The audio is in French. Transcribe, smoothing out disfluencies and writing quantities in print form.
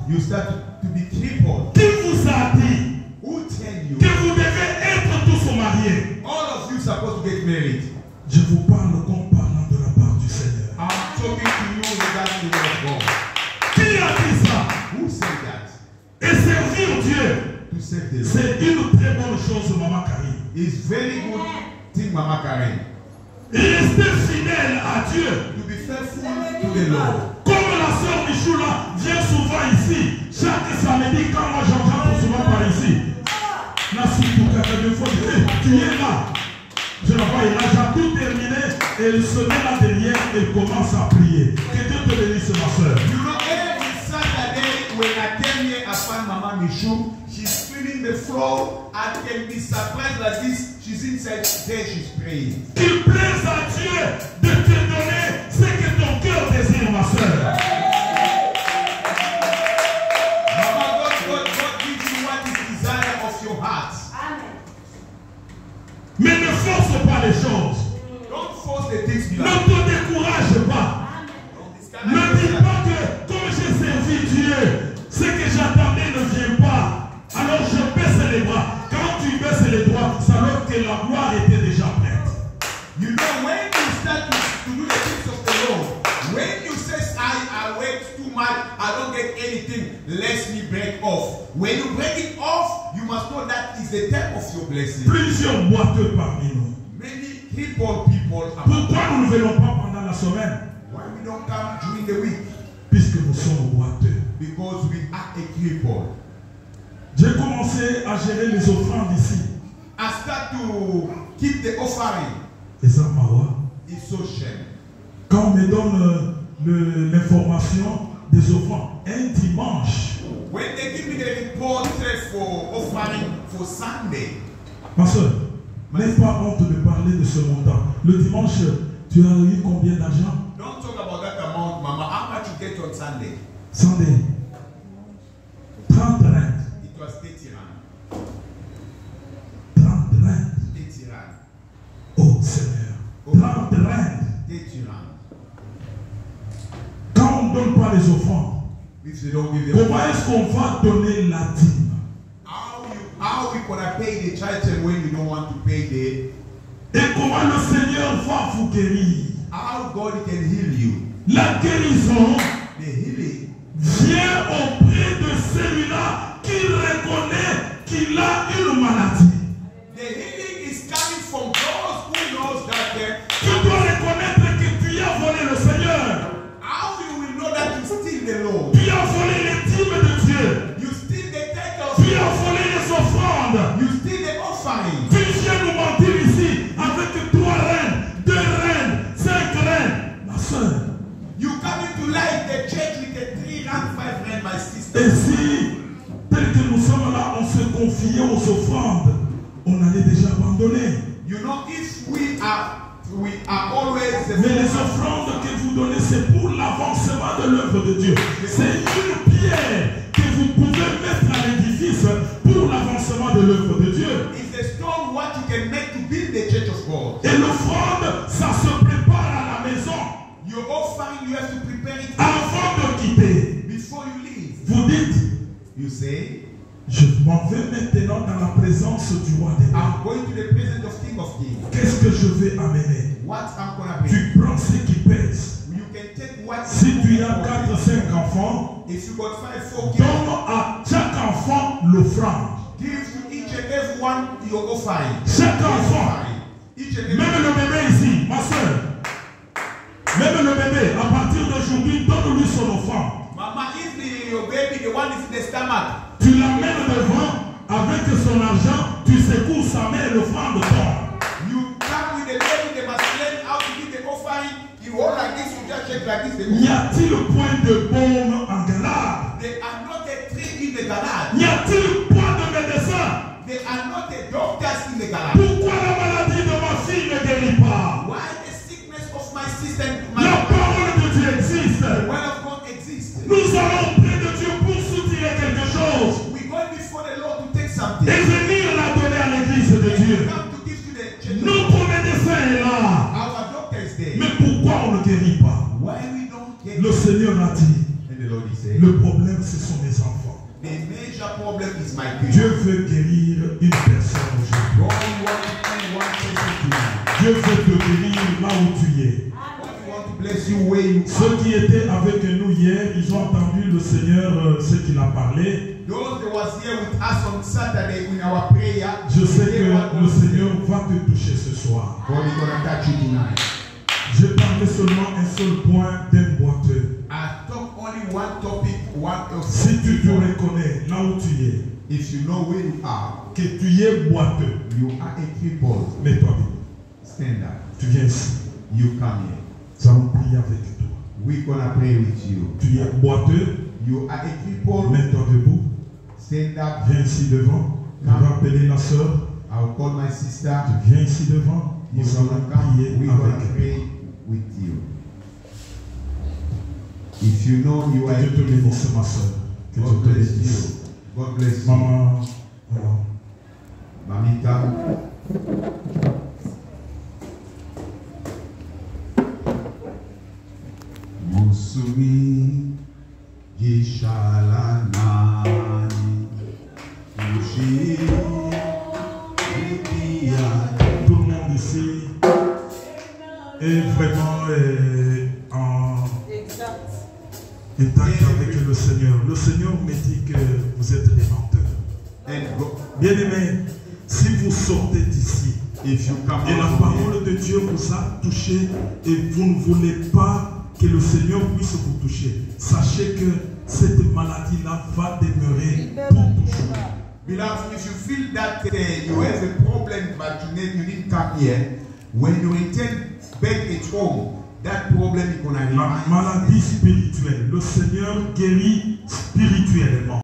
you start to be crippled. Qui vous a dit Who tell you que vous devez être tous mariés? all of you supposed to get married? Je vous parle comme parlant de la part du Seigneur. I'm talking to you regarding the word of God. Qui a dit ça? Who said that? Et servir Dieu, To serve the Lord. c'est une très bonne chose, Maman Karine. It's very good thing, Mama Karen. Rester fidèle à Dieu. To be faithful to the Lord. Comme la sœur Michoula vient souvent ici, chaque samedi quand moi j'entends souvent par ici. Là, si pour quelques fois, tu es là. Je la vois, elle a déjà tout terminé. Elle se met là derrière, elle commence à prier. Que Dieu te bénisse, ma soeur. You know, every Saturday when I came here, I find Mama Michou. She's cleaning the floor. I can be surprised like this. She's inside there, she's praying. Qu'il plaise à Dieu de te donner ce que ton cœur désire, ma soeur. Mama, God gives you what is desire of your heart. Mais ne force pas les choses. Don't force the things Ne behind. te décourage pas. Ne dis pas que comme j'ai servi Dieu, ce que j'attendais ne vient pas. Alors je baisse les bras. Quand tu baisses les bras, c'est alors que la gloire était déjà prête. You know, when you start to do the things of the Lord, when you say, I wait too much, I don't get anything, let me break off. When you break it off, you must know that is the time of your blessing. Plusieurs boiteux parmi nous. Many people Pourquoi nous ne venons pas pendant la semaine? why we don't come during the week? Puisque nous sommes boiteux. Because we are a cripple. J'ai commencé à gérer les offrandes ici. I start to keep the offering. Et ça, Mawa. It's so shame. Quand on me donne l'information des offrandes, un dimanche. When they give me the report for offering for Sunday, Ma soeur, n'aie pas honte de parler de ce montant. Le dimanche, tu as eu combien d'argent? don't talk about that amount, Mama. How much you get on Sunday? Sunday. 30 rand. It was 80 rand. 30 rand. 80 rand. Oh Seigneur. 30 rand. 80 rand. Quand on ne donne pas les offrandes, If they don't give you comment est-ce qu'on va donner la dîme? how we gonna pay the church when you don't want to pay the? Et comment le Seigneur va vous guérir? How God can heal you? La guérison The healing vient auprès de celui-là qui reconnaît qu'il a une maladie. The healing is coming from those who knows that Tu dois reconnaître que tu as volé le Seigneur. how you will know that you steal the Lord. Tu as volé les dîmes de Dieu. You steal the take Tu as volé les offrandes. you steal the offering. Tu viens nous mentir ici avec 3 reines, 2 reines, 5 reines. Ma soeur. You coming to light the church with the 3 rand, 5 rand, my sister. Et si, tel que nous sommes là, on se confiait aux offrandes, on allait déjà abandonner. You know, if we are always the Mais les offrandes que vous donnez, c'est pour l'avancement de l'œuvre de Dieu. C'est une pierre que vous pouvez mettre à l'édifice pour l'avancement de l'œuvre de Dieu. It's the stone what you can make to build the church of God. Et l'offrande, ça se prépare à la maison. Your offering, you have to prepare it Avant de quitter, before you leave. vous dites, You say, je m'en vais maintenant dans la présence du roi des rois. I'm going to the presence of King of Kings. Qu'est-ce que je vais amener? What I'm gonna bring? Tu prends ce qui pèse. You can take what. Si tu as 4, 5 enfants, If you got 5, 4 kids, donne à chaque enfant l'offrande. give to each and every one your offering. Chaque enfant. Each and every Même le bébé ici, ma soeur. Même le bébé, à partir d'aujourd'hui, donne-lui son offrande. Mama, if your baby, the one is in the stomach, Tu l'amènes devant avec son argent, tu secoues sa main et l'offrande tombe. you come with the baby, they must learn how to give the offering. You hold like this, you just shake like this. Y a-t-il point de baume en Galade? They are not a tree in the garage. Y a-t-il point de médecin? They are not the doctors in the garage. Pourquoi la maladie de ma fille ne guérit pas? Why the sickness of my sister, La parole de Dieu existe. the word of God exists. Nous allons auprès de Dieu pour soutirer quelque chose We go before the Lord to take something. et venir la donner à l'église de Dieu. We come to give to the church. Notre médecin est là. Our doctor is there. Mais pourquoi on ne guérit pas? Why we don't get Le Seigneur a dit, And the Lord is saying, le prophète problème, ce sont mes enfants. The major problem is my Dieu people. veut guérir une personne aujourd'hui. God wants to find one person tonight. Dieu veut te guérir là où tu es. God want to bless you where you Ceux are. qui étaient avec nous hier, ils ont entendu le Seigneur, ce qu'il a parlé. Those that was here with us on Saturday in our prayer. Je sais they que want le to say, Seigneur va te toucher ce soir. God is gonna touch you tonight. J'ai parlé seulement un seul point d'un boiteux. I talk only one topic, one of Si tu te reconnais là où tu es, if you know where you are, que tu es boiteux, you are a cripple. mets-toi debout. Stand up. Tu viens ici. You come here. Nous allons prier avec toi. We're gonna pray with you. Tu es boiteux, You are a cripple. mets-toi debout. Stand up. Viens ici devant. Je vais appeler la sœur. I'll call my sister. Tu viens ici devant. You're Nous allons gonna come. prier We're gonna avec pray with you. If you know you are toi. a Que Dieu te cripple, bénisse, ma sœur. Que God Dieu te bless bénisse. you. God bless you. Maman, Mamita. Musumi Gishala Nani Ushi tout le monde ici est vraiment en intact avec le Seigneur. Le Seigneur me dit que vous êtes des menteurs. And go, Bien-aimés, si vous sortez d'ici if you come et la out from here, parole de Dieu vous a touché et vous ne voulez pas que le Seigneur puisse vous toucher, sachez que cette maladie-là va demeurer pour toujours. beloved, if you feel that you have a problem but you didn't come here, when you return back at home, that problem is going to La remain. maladie spirituelle, le Seigneur guérit spirituellement.